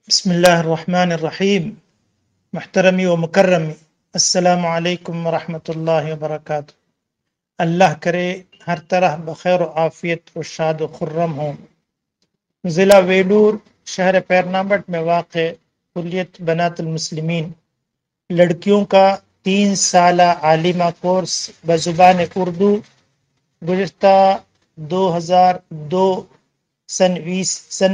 بسم اللہ الرحمن الرحیم۔ محترمی و مکرمی، السلام علیکم ورحمۃ اللہ وبرکاتہ۔ اللہ کرے ہر طرح بخیر و عافیت و شاد و خرم ہوں۔ ضلع ویلور، شہر پیرنامٹ میں واقع کلیت بنات المسلمین لڑکیوں کا 3 سالہ عالمہ کورس بزبان اردو گزشتہ 2002 سن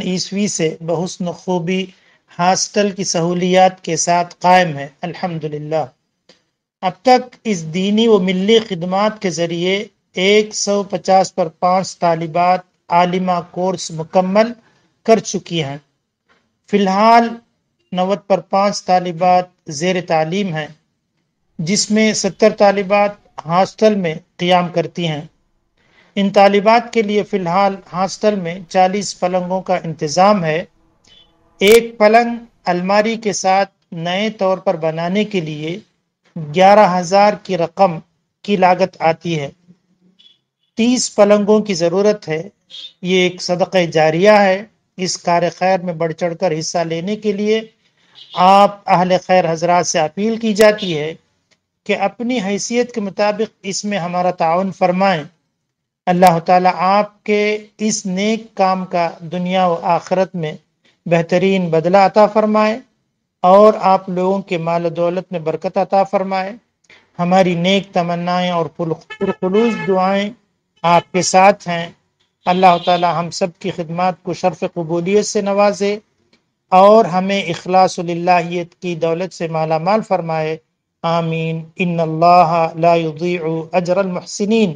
عیسوی سے بحسن خوبی ہاسٹل کی سہولیات کے ساتھ قائم ہے۔ الحمدللہ اب تک اس دینی و ملی خدمات کے ذریعے 150 پر 5 طالبات عالمہ کورس مکمل کر چکی ہیں۔ فی الحال 90 پر 5 طالبات زیر تعلیم ہیں، جس میں 70 طالبات ہاسٹل میں قیام کرتی ہیں۔ ان طالبات کے لیے فی الحال ہاسٹل میں 40 پلنگوں کا انتظام ہے۔ ایک پلنگ الماری کے ساتھ نئے طور پر بنانے کے لیے 11,000 کی رقم کی لاگت آتی ہے۔ 30 پلنگوں کی ضرورت ہے۔ یہ ایک صدقہ جاریہ ہے۔ اس کار خیر میں بڑھ چڑھ کر حصہ لینے کے لیے آپ اہل خیر حضرات سے اپیل کی جاتی ہے کہ اپنی حیثیت کے مطابق اس میں ہمارا تعاون فرمائیں۔ اللہ تعالیٰ آپ کے اس نیک کام کا دنیا و آخرت میں بہترین بدلہ عطا فرمائے اور آپ لوگوں کے مال و دولت میں برکت عطا فرمائے۔ ہماری نیک تمنائیں اور پرخلوص دعائیں آپ کے ساتھ ہیں۔ اللہ تعالیٰ ہم سب کی خدمات کو شرف قبولیت سے نوازے اور ہمیں اخلاص و للہیت کی دولت سے مالا مال فرمائے۔ آمین۔ ان اللہ لا یضیع اجر المحسنین،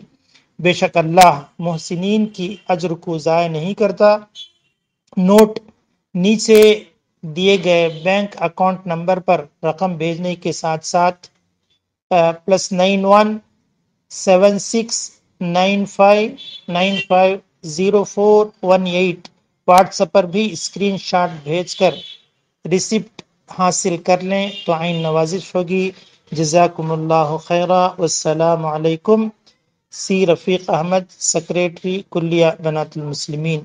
بے شک اللہ محسنین کی اجر کو ضائع نہیں کرتا۔ نوٹ: نیچے دیے گئے بینک اکاؤنٹ نمبر پر رقم بھیجنے کے ساتھ ساتھ +91 7695950418 واٹس ایپ پر بھی اسکرین شاٹ بھیج کر ریسیپٹ حاصل کر لیں تو عین نوازش ہوگی۔ جزاکم اللہ خیرا، والسلام علیکم۔ سی رفیق احمد، سیکریٹری کلیہ بنات المسلمین۔